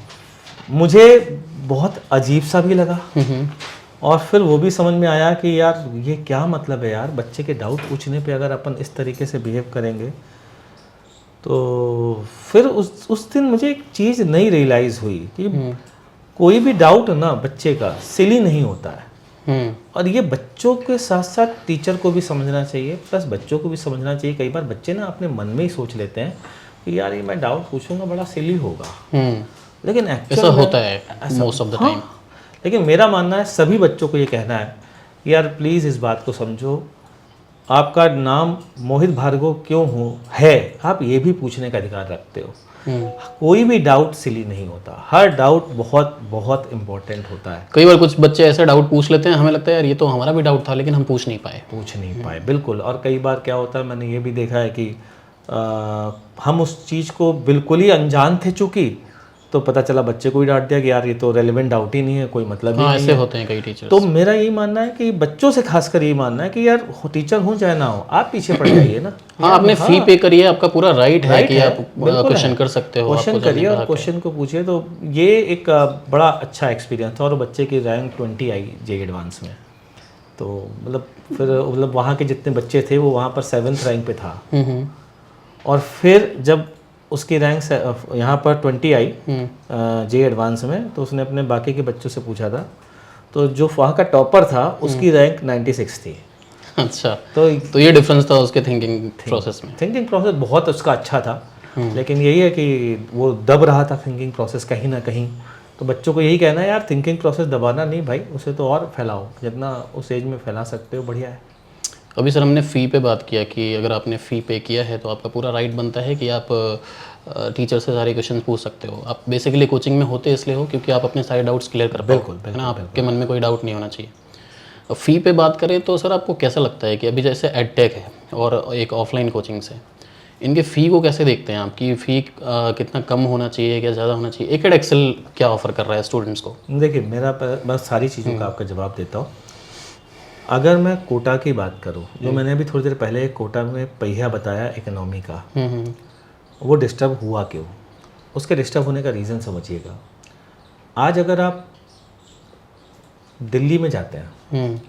मुझे बहुत अजीब सा भी लगा और फिर वो भी समझ में आया कि यार ये क्या मतलब है यार, बच्चे के डाउट पूछने पे अगर अपन इस तरीके से बिहेव करेंगे। तो फिर उस दिन मुझे एक चीज़ नई रियलाइज़ हुई कि कोई भी डाउट ना बच्चे का सिली नहीं होता है। और ये बच्चों के साथ साथ टीचर को भी समझना चाहिए, प्लस बच्चों को भी समझना चाहिए। कई बार बच्चे ना अपने मन में ही सोच लेते हैं कि यार ये मैं डाउट पूछूंगा बड़ा सिली होगा, लेकिन ऐसा होता है मोस्ट ऑफ द टाइम। लेकिन मेरा मानना है सभी बच्चों को ये कहना है यार प्लीज़ इस बात को समझो, आपका नाम मोहित भार्गव क्यों है, आप ये भी पूछने का अधिकार रखते हो। कोई भी डाउट सिली नहीं होता, हर डाउट बहुत बहुत इम्पोर्टेंट होता है। कई बार कुछ बच्चे ऐसे डाउट पूछ लेते हैं, हमें लगता है यार ये तो हमारा भी डाउट था, लेकिन हम पूछ नहीं पाए। बिल्कुल। और कई बार क्या होता है, मैंने ये भी देखा है कि हम उस चीज़ को बिल्कुल ही अनजान थे, चूँकि तो पता चला बच्चे को ही डांट दिया कि यार ये तो रेलेवेंट डाउट ही नहीं है, कोई मतलब ही नहीं ऐसे है। होते हैं कई टीचर्स। तो मेरा यही मानना है कि बच्चों से खासकर यही मानना है कि यार टीचर हो चाहे ना हो, आप पीछे पड़ जाइए ना। हाँ, आपने फी पे करी है, आपका पूरा राइट है कि आप क्वेश्चन कर सकते हो, क्वेश्चन करिए और क्वेश्चन को पूछिए। तो ये एक बड़ा अच्छा एक्सपीरियंस था। और बच्चे की रैंक 20 आई जे एडवांस में। तो मतलब वहाँ के जितने बच्चे थे वो वहाँ पर 7th रैंक पे था। और फिर जब उसकी रैंक यहाँ पर 20 आई जे एडवांस में, तो उसने अपने बाकी के बच्चों से पूछा था तो जो वहाँ का टॉपर था उसकी रैंक 96 थी। अच्छा, तो तो ये डिफरेंस था उसके थिंकिंग प्रोसेस में। थिंकिंग प्रोसेस बहुत उसका अच्छा था, लेकिन यही है कि वो दब रहा था थिंकिंग प्रोसेस कहीं ना कहीं। तो बच्चों को यही कहना है यार, थिंकिंग प्रोसेस दबाना नहीं भाई, उसे तो और फैलाओ, जितना उस एज में फैला सकते हो बढ़िया है। अभी सर हमने फ़ी पे बात किया कि अगर आपने फ़ी पे किया है तो आपका पूरा राइट बनता है कि आप टीचर से सारे क्वेश्चन पूछ सकते हो। आप बेसिकली कोचिंग में होते इसलिए हो क्योंकि आप अपने सारे डाउट्स क्लियर कर पाओ, बिल्कुल, है ना, आपके मन में कोई डाउट नहीं होना चाहिए। फ़ी पे बात करें तो सर आपको कैसा लगता है कि अभी जैसे एडटेक है और एक ऑफलाइन कोचिंग से, इनके फ़ी को कैसे देखते हैं आपकी फ़ी कितना कम होना चाहिए, क्या ज़्यादा होना चाहिए? एकेड एक्सेल क्या ऑफ़र कर रहा है स्टूडेंट्स को? देखिए मैं सारी चीज़ों का आपका जवाब देता हूँ। अगर मैं कोटा की बात करूँ, जो मैंने अभी थोड़ी देर पहले कोटा में पहिया बताया इकोनॉमी का, वो डिस्टर्ब हुआ क्यों, उसके डिस्टर्ब होने का रीज़न समझिएगा। आज अगर आप दिल्ली में जाते हैं,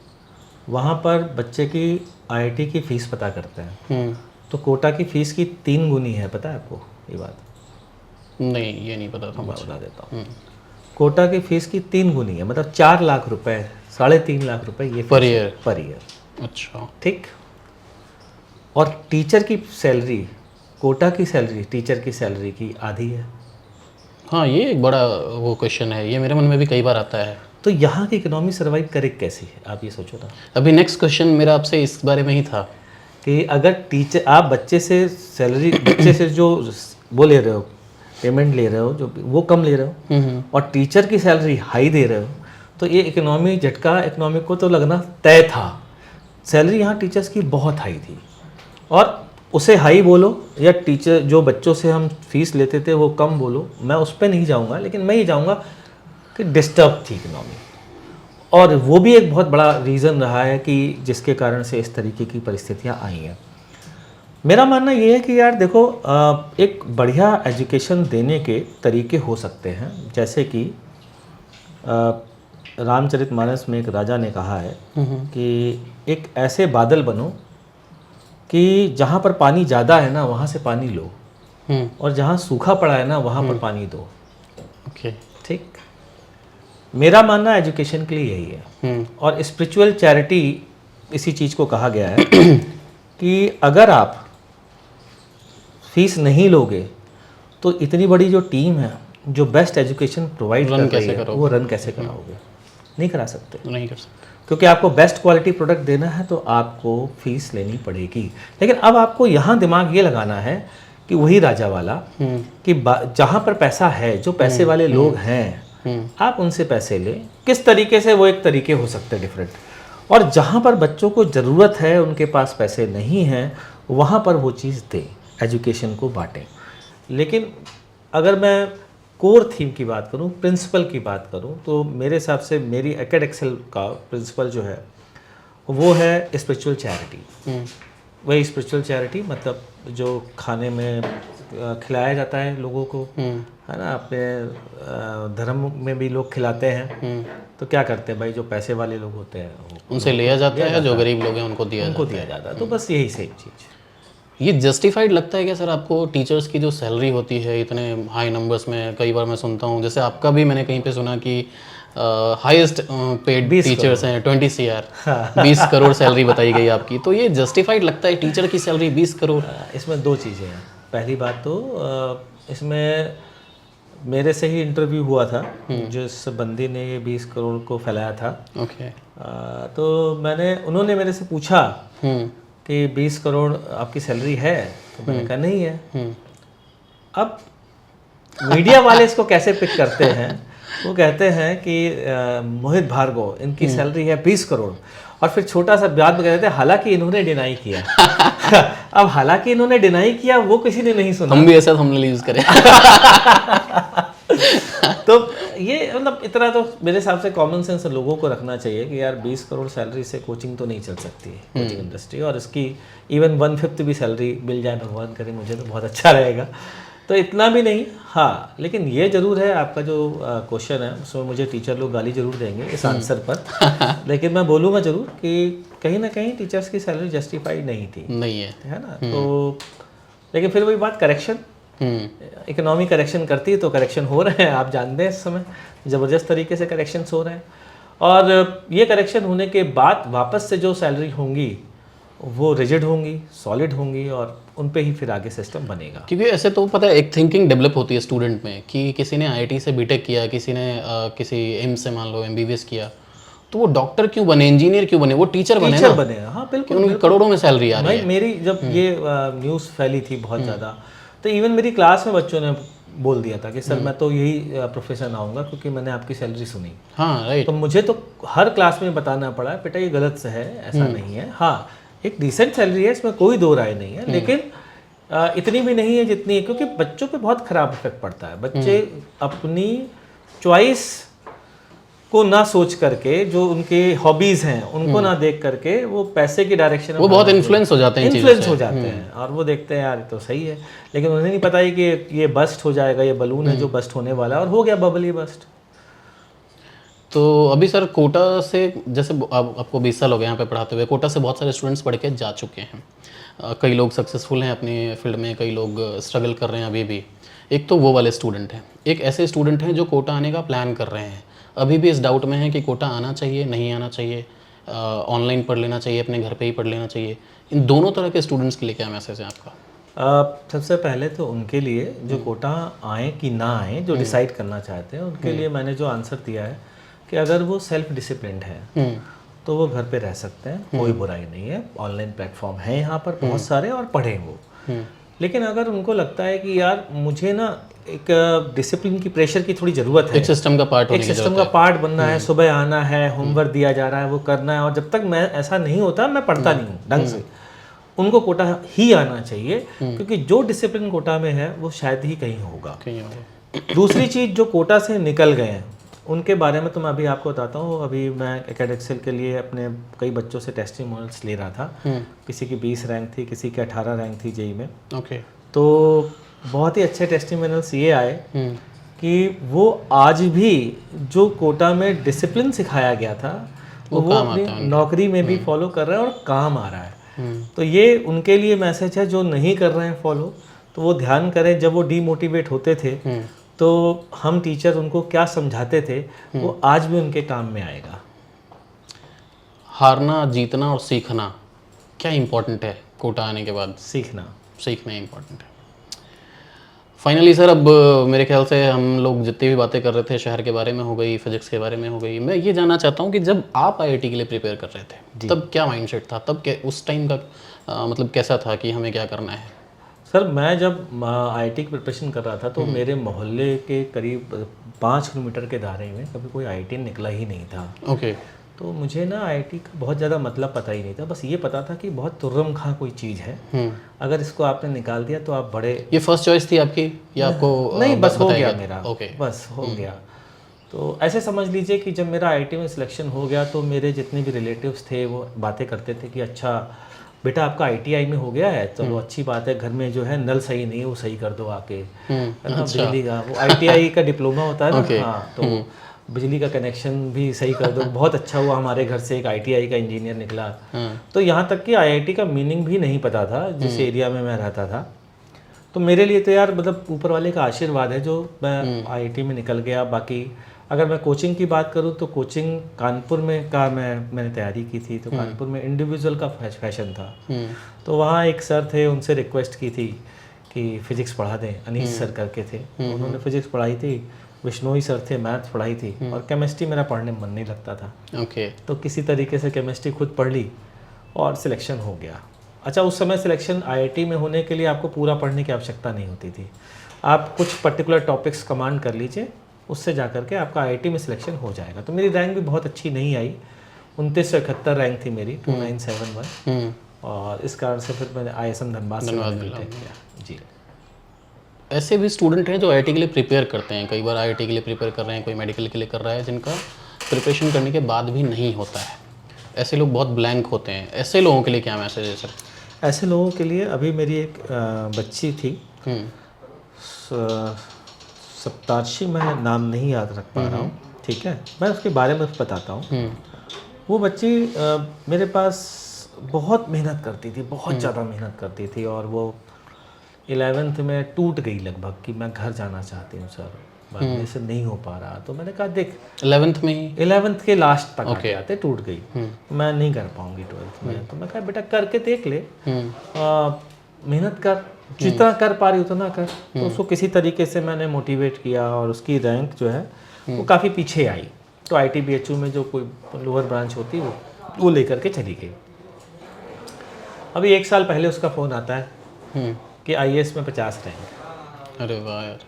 वहाँ पर बच्चे की आईआईटी की फ़ीस पता करते हैं, तो कोटा की फ़ीस की 3 गुनी है। पता है आपको ये बात? नहीं, ये नहीं पता था मैं मुझे। बता देता हूँ। कोटा की फ़ीस की 3 गुनी है, मतलब 4 लाख रुपए, 3.5 लाख रुपए ये पर फीस है, ईयर? Per year. अच्छा। ठीक। और टीचर की सैलरी, कोटा की सैलरी टीचर की सैलरी की आधी है। हाँ, ये एक बड़ा वो क्वेश्चन है, ये मेरे मन में भी कई बार आता है। तो यहाँ की इकोनॉमी सर्वाइव करे कैसे, आप ये सोचो ना। अभी नेक्स्ट क्वेश्चन मेरा आपसे इस बारे में ही था कि अगर टीचर, आप बच्चे से सैलरी, बच्चे से जो वो ले रहे हो, पेमेंट ले रहे हो, जो वो कम ले रहे हो, और टीचर की सैलरी हाई दे रहे हो, तो ये इकोनॉमी झटका इकोनॉमी को तो लगना तय था। सैलरी यहाँ टीचर्स की बहुत हाई थी, और उसे हाई बोलो या टीचर जो बच्चों से हम फीस लेते थे वो कम बोलो, मैं उस पर नहीं जाऊँगा, लेकिन मैं ये जाऊँगा कि डिस्टर्ब थी इकोनॉमी। और वो भी एक बहुत बड़ा रीज़न रहा है कि जिसके कारण से इस तरीके की परिस्थितियाँ आई हैं। मेरा मानना ये है कि यार देखो, एक बढ़िया एजुकेशन देने के तरीके हो सकते हैं, जैसे कि रामचरितमानस में एक राजा ने कहा है कि एक ऐसे बादल बनो कि जहाँ पर पानी ज़्यादा है ना वहाँ से पानी लो, और जहाँ सूखा पड़ा है ना वहाँ पर पानी दो। ओके। ठीक। मेरा मानना एजुकेशन के लिए यही है। और स्पिरिचुअल चैरिटी इसी चीज़ को कहा गया है कि अगर आप फीस नहीं लोगे तो इतनी बड़ी जो टीम है जो बेस्ट एजुकेशन प्रोवाइड कर रही है, वो रन कैसे कराओगे? नहीं करा सकते, नहीं कर सकते। क्योंकि आपको बेस्ट क्वालिटी प्रोडक्ट देना है तो आपको फीस लेनी पड़ेगी। लेकिन अब आपको यहाँ दिमाग ये लगाना है कि वही राजा वाला, कि जहाँ पर पैसा है, जो पैसे वाले लोग हैं, आप उनसे पैसे लें। किस तरीके से, वो एक तरीके हो सकते हैं डिफरेंट। और जहाँ पर बच्चों को ज़रूरत है, उनके पास पैसे नहीं हैं, वहाँ पर वो चीज़ दें, एजुकेशन को बांटें। लेकिन अगर मैं कोर थीम की बात करूं, प्रिंसिपल की बात करूं, तो मेरे हिसाब से मेरी एकेड एक्सेल का प्रिंसिपल जो है वो है स्पिरिचुअल चैरिटी। वही स्पिरिचुअल चैरिटी मतलब जो खाने में खिलाया जाता है लोगों को, है ना, अपने धर्म में भी लोग खिलाते हैं। तो क्या करते हैं भाई, जो पैसे वाले लोग होते हैं उनसे लिया जाता है, जो गरीब लोग हैं उनको दिया जाता है। तो बस यही सेम चीज़। ये जस्टिफाइड लगता है क्या सर आपको? टीचर्स की जो सैलरी होती है इतने हाई नंबर्स में, कई बार मैं सुनता हूँ, जैसे आपका भी मैंने कहीं पे सुना कि हाईएस्ट पेड टीचर्स हैं 20 CR, 20 करोड़ सैलरी बताई गई आपकी। तो ये जस्टिफाइड लगता है टीचर की सैलरी 20 करोड़? इसमें दो चीज़ें हैं। पहली बात तो इसमें मेरे से ही इंटरव्यू हुआ था, जिस बंदी ने ये 20 करोड़ को फैलाया था। ओके। तो उन्होंने मेरे से पूछा कि 20 करोड़ आपकी सैलरी है? तो मैंने कहा नहीं है। अब मीडिया वाले इसको कैसे पिक करते हैं, वो कहते हैं कि मोहित भार्गव, इनकी सैलरी है 20 करोड़, और फिर छोटा सा ब्याज में कहते हैं हालांकि इन्होंने डिनाई किया। अब हालांकि इन्होंने डिनाई किया वो किसी ने नहीं सुना। हम भी ऐसा थंबनेल यूज करें। तो ये मतलब इतना तो मेरे हिसाब से कॉमन सेंस लोगों को रखना चाहिए कि यार 20 करोड़ सैलरी से कोचिंग तो नहीं चल सकती है, कोचिंग इंडस्ट्री। और इसकी इवन 1/5 भी सैलरी मिल जाए, भगवान करे, मुझे तो बहुत अच्छा रहेगा। तो इतना भी नहीं। हाँ, लेकिन ये ज़रूर है, आपका जो क्वेश्चन है उसमें मुझे टीचर लोग गाली ज़रूर देंगे इस आंसर पर। लेकिन मैं बोलूँगा ज़रूर कि कहीं ना कहीं टीचर्स की सैलरी जस्टिफाइड नहीं थी, नहीं है ना। तो लेकिन फिर वही बात, करेक्शन, इकोनॉमी करेक्शन करती है तो करेक्शन हो रहे हैं, आप जानते हैं इस समय ज़बरदस्त तरीके से करेक्शंस हो रहे हैं। और ये करेक्शन होने के बाद वापस से जो सैलरी होंगी वो रिजिड होंगी, सॉलिड होंगी और उन पे ही फिर आगे सिस्टम बनेगा। क्योंकि ऐसे तो पता है एक थिंकिंग डेवलप होती है स्टूडेंट में कि किसी ने आईआईटी से बीटेक किया, किसी ने किसी एम्स से मान लो एमबीबीएस किया, तो वो डॉक्टर क्यों बने, इंजीनियर क्यों बने, वो टीचर बने ना, बने। हाँ बिल्कुल, उनकी करोड़ों में सैलरी आ रही भाई है। मेरी जब ये न्यूज़ फैली थी बहुत ज़्यादा, तो इवन मेरी क्लास में बच्चों ने बोल दिया था कि सर मैं तो यही प्रोफेशन आऊँगा क्योंकि मैंने आपकी सैलरी सुनी। हाँ राइट। तो मुझे तो हर क्लास में बताना पड़ा बेटा ये गलत से है, ऐसा नहीं है। हाँ एक डिसेंट सैलरी है, इसमें कोई दो राय नहीं है, लेकिन इतनी भी नहीं है जितनी, क्योंकि बच्चों पे बहुत खराब इफेक्ट पड़ता है। बच्चे अपनी चॉइस को ना सोच करके, जो उनके हॉबीज हैं उनको ना देख करके वो पैसे की डायरेक्शन में वो बहुत इन्फ्लुएंस हो जाते हैं, इन्फ्लुएंस हो जाते हैं और वो देखते हैं यार ये तो सही है, लेकिन उन्हें नहीं पता है कि ये बस्ट हो जाएगा, ये बलून है जो बस्ट होने वाला है, और हो गया बबल ही बस्ट। तो अभी सर कोटा से जैसे आपको 20 साल हो गए यहाँ पे पढ़ाते हुए, कोटा से बहुत सारे स्टूडेंट्स पढ़ के जा चुके हैं। कई लोग सक्सेसफुल हैं अपनी फील्ड में, कई लोग स्ट्रगल कर रहे हैं अभी भी। एक तो वो वाले स्टूडेंट हैं, एक ऐसे स्टूडेंट हैं जो कोटा आने का प्लान कर रहे हैं, अभी भी इस डाउट में है कि कोटा आना चाहिए नहीं आना चाहिए, ऑनलाइन पढ़ लेना चाहिए, अपने घर पे ही पढ़ लेना चाहिए। इन दोनों तरह के स्टूडेंट्स के लिए क्या मैसेज है आपका? सबसे पहले तो उनके लिए जो कोटा आए कि ना आए, जो डिसाइड करना चाहते हैं, उनके लिए मैंने जो आंसर दिया है कि अगर वो सेल्फ डिसिप्लिन्ड है तो वो घर पे रह सकते हैं, कोई बुराई नहीं है। ऑनलाइन प्लेटफॉर्म है यहाँ पर बहुत सारे और पढ़ें वो। लेकिन अगर उनको लगता है कि यार मुझे ना एक डिसिप्लिन की, प्रेशर की थोड़ी ज़रूरत है, एक सिस्टम का पार्ट एक सिस्टम का पार्ट बनना है, सुबह आना है, होमवर्क दिया जा रहा है वो करना है, और जब तक मैं ऐसा नहीं होता मैं पढ़ता नहीं हूँ ढंग से, उनको कोटा ही आना चाहिए, क्योंकि जो डिसिप्लिन कोटा में है वो शायद ही कहीं होगा। दूसरी चीज़, जो कोटा से निकल गए हैं उनके बारे में तो मैं अभी आपको बताता हूँ। अभी मैं एकेडेक्सेल के लिए अपने कई बच्चों से टेस्टिमोनियल्स ले रहा था। किसी की 20 रैंक थी, किसी की 18 रैंक थी जेई में। ओके। तो बहुत ही अच्छे टेस्टिमोनियल्स ये आए कि वो आज भी जो कोटा में डिसिप्लिन सिखाया गया था वो अपनी नौकरी में भी फॉलो कर रहे हैं और काम आ रहा है। तो ये उनके लिए मैसेज है, जो नहीं कर रहे हैं फॉलो तो वो ध्यान करें। जब वो डीमोटिवेट होते थे तो हम टीचर उनको क्या समझाते थे वो आज भी उनके काम में आएगा। हारना, जीतना और सीखना क्या इम्पोर्टेंट है कोटा आने के बाद? सीखना इम्पोर्टेंट है। फाइनली सर, अब मेरे ख्याल से हम लोग जितनी भी बातें कर रहे थे शहर के बारे में हो गई, फिजिक्स के बारे में हो गई, मैं ये जानना चाहता हूँ कि जब आप आईआईटी के लिए प्रिपेयर कर रहे थे तब क्या माइंडसेट था, तब उस टाइम का मतलब कैसा था कि हमें क्या करना है? सर मैं जब आईआईटी की प्रिपरेशन कर रहा था तो मेरे मोहल्ले के करीब 5 किलोमीटर के दायरे में कभी कोई आईआईटी निकला ही नहीं था। ओके। तो मुझे ना आईआईटी का बहुत ज़्यादा मतलब पता ही नहीं था, बस ये पता था कि बहुत तुर्रम खां कोई चीज़ है, अगर इसको आपने निकाल दिया तो आप बड़े। ये फर्स्ट चॉइस थी आपकी या आपको नहीं, बस हो गया मेरा। ओके, बस हो गया। तो ऐसे समझ लीजिए कि जब मेरा आईआईटी में सिलेक्शन हो गया तो मेरे जितने भी रिलेटिव्स थे वो बातें करते थे कि अच्छा बेटा आपका आईटीआई में हो गया है, चलो अच्छी बात है, घर में जो है नल सही नहीं है वो सही कर दो आके, है ना, बिजली का वो आईटीआई का डिप्लोमा होता है ना। हाँ, तो बिजली का कनेक्शन भी सही कर दो। बहुत अच्छा हुआ हमारे घर से एक आईटीआई का इंजीनियर निकला। तो यहाँ तक कि आईआईटी का मीनिंग भी नहीं पता था जिस एरिया में मैं रहता था। तो मेरे लिए तो यार मतलब ऊपर वाले का आशीर्वाद है जो मैं आईआईटी में निकल गया। बाकी अगर मैं कोचिंग की बात करूँ तो कोचिंग कानपुर में का मैंने तैयारी की थी। तो कानपुर में इंडिविजुअल का फैशन था, तो वहाँ एक सर थे, उनसे रिक्वेस्ट की थी कि फिजिक्स पढ़ा दें। अनीश सर करके थे, उन्होंने फिजिक्स पढ़ाई थी। विश्नोई सर थे, मैथ पढ़ाई थी, और केमिस्ट्री मेरा पढ़ने में मन नहीं लगता था। ओके। तो किसी तरीके से केमिस्ट्री खुद पढ़ ली और सिलेक्शन हो गया। अच्छा, उस समय सिलेक्शन आईआईटी में होने के लिए आपको पूरा पढ़ने की आवश्यकता नहीं होती थी, आप कुछ पर्टिकुलर टॉपिक्स कमांड कर लीजिए, उससे जा करके आपका आईआईटी में सिलेक्शन हो जाएगा। तो मेरी रैंक भी बहुत अच्छी नहीं आई, 2971 रैंक थी मेरी, 2971, और इस कारण से फिर मैंने ISM धनबाद से किया। जी। ऐसे भी स्टूडेंट हैं जो आईआईटी के लिए प्रिपेयर करते हैं, कई बार आईआईटी के लिए प्रिपेयर कर रहे हैं, कोई मेडिकल के लिए कर रहा है, जिनका प्रिपरेशन करने के बाद भी नहीं होता है। ऐसे लोग बहुत ब्लैंक होते हैं, ऐसे लोगों के लिए क्या मैसेज है सर? ऐसे लोगों के लिए अभी मेरी एक बच्ची थी, सप्ताक्षी, मैं नाम नहीं याद रख पा रहा हूँ, ठीक है, मैं उसके बारे में बताता हूँ। वो बच्ची मेरे पास बहुत मेहनत करती थी, बहुत ज़्यादा मेहनत करती थी, और वो 11th में टूट गई लगभग कि मैं घर जाना चाहती हूँ सर, बाद में से नहीं हो पा रहा। तो मैंने कहा देख 11th में ही 11th के लास्ट तक आते आते टूट गई, हम्म। मैं नहीं कर पाऊंगी 12th में। तो मैं कहा बेटा करके देख ले, मेहनत कर, जितना कर पा रही उतना कर। तो उसको किसी तरीके से मैंने मोटिवेट किया और उसकी रैंक जो है वो काफ़ी पीछे आई। तो ITBHU में जो कोई लोअर ब्रांच होती वो लेकर के चली गई। अभी 1 साल पहले उसका फ़ोन आता है कि IAS में 50 रैंक। अरे वाह यार,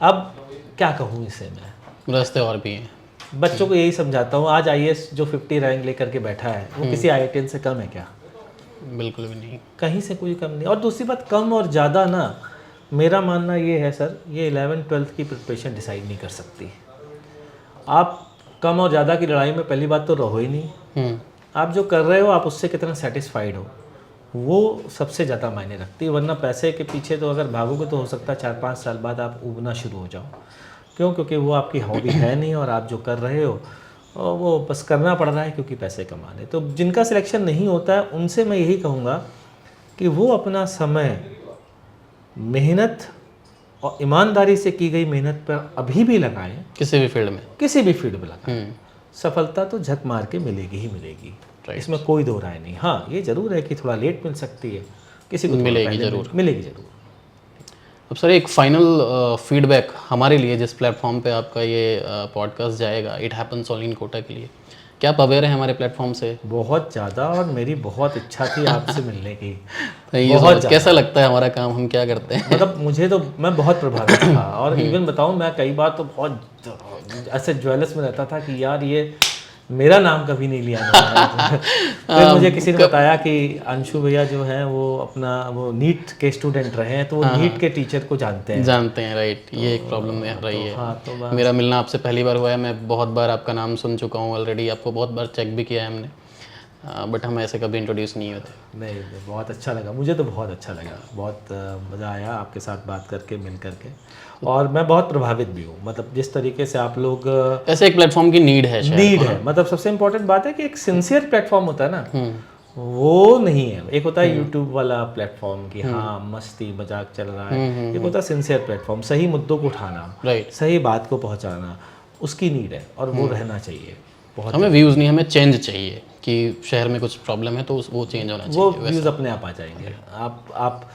अब क्या कहूँ इसे मैं, रास्ते और भी हैं। बच्चों को यही समझाता हूँ, आज IAS जो 50 रैंक लेकर के बैठा है वो किसी IITian से कम है क्या? बिल्कुल भी नहीं। कहीं से कोई कम नहीं। और दूसरी बात, कम और ज़्यादा ना, मेरा मानना ये है सर, ये 11th-12th की प्रिपरेशन डिसाइड नहीं कर सकती। आप कम और ज़्यादा की लड़ाई में पहली बात तो रहो ही नहीं। आप जो कर रहे हो आप उससे कितना सेटिस्फाइड हो, वो सबसे ज़्यादा मायने रखती है। वरना पैसे के पीछे तो अगर भागोगे तो हो सकता है 4-5 साल बाद आप उगना शुरू हो जाओ। क्यों? क्योंकि वो आपकी हॉबी है नहीं, और आप जो कर रहे हो वो बस करना पड़ रहा है क्योंकि पैसे कमाने। तो जिनका सिलेक्शन नहीं होता है उनसे मैं यही कहूँगा कि वो अपना समय मेहनत और ईमानदारी से की गई मेहनत पर अभी भी लगाएं, किसी भी फील्ड में। किसी भी फील्ड में लगाएं। सफलता तो झक मार के मिलेगी ही मिलेगी, इसमें कोई दो राय नहीं। हाँ, ये ज़रूर है कि थोड़ा लेट मिल सकती है, किसी को मिलेगी ज़रूर। मिलेगी ज़रूर। अब सर एक फाइनल फीडबैक हमारे लिए, जिस प्लेटफॉर्म पे आपका ये पॉडकास्ट जाएगा, it happens only in Kota के लिए, क्या आप अवेयर हैं हमारे प्लेटफॉर्म से? बहुत ज़्यादा, और मेरी बहुत इच्छा थी आपसे मिलने की। बहुत कैसा लगता है हमारा काम, हम क्या करते हैं? मतलब मुझे तो, मैं बहुत प्रभावित था। और इवन बताऊं, मैं कई बार तो बहुत ऐसे ज्वेलर्स में रहता था कि यार ये मेरा नाम कभी नहीं लिया गया। फिर मुझे किसी ने बताया कि अंशु भैया जो हैं वो नीट के स्टूडेंट रहे हैं, तो वो नीट के टीचर को जानते हैं। राइट। ये एक प्रॉब्लम रही है। हाँ, तो मेरा मिलना आपसे पहली बार हुआ है, मैं बहुत बार आपका नाम सुन चुका हूँ ऑलरेडी, आपको बहुत बार चेक भी किया है हमने, बट हम ऐसे कभी इंट्रोड्यूस नहीं होते। नहीं, बहुत अच्छा लगा, मुझे तो बहुत अच्छा लगा, बहुत मज़ा आया आपके साथ बात करके, मिल करके। और मैं बहुत प्रभावित भी हूँ, मतलब जिस तरीके से आप लोग, ऐसे एक प्लेटफॉर्म की नीड है। मतलब सबसे इम्पोर्टेंट बात है कि एक सिंसियर प्लेटफॉर्म होता है ना, वो नहीं है। एक होता है यूट्यूब वाला प्लेटफॉर्म कि हाँ मस्ती मजाक चल रहा है, एक होता है सिंसियर प्लेटफॉर्म, सही मुद्दों को उठाना, राइट, सही बात को पहुँचाना, उसकी नीड है और वो रहना चाहिए। बहुत हमें व्यूज़ नहीं, हमें चेंज चाहिए कि शहर में कुछ प्रॉब्लम है तो वो चेंज होना चाहिए। वो व्यूज़ अपने आप आ जाएंगे। आप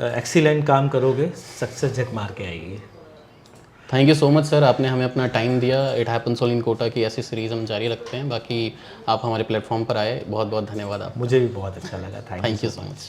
एक्सीलेंट काम करोगे, सक्सेस झक मार के आएगी। Thank you so much sir, आपने हमें अपना टाइम दिया। It happens only in Kota की ऐसी सीरीज़ हम जारी रखते हैं। बाकी आप हमारे प्लेटफॉर्म पर आए, बहुत बहुत धन्यवाद आप। मुझे भी बहुत अच्छा लगा। Thank you so much.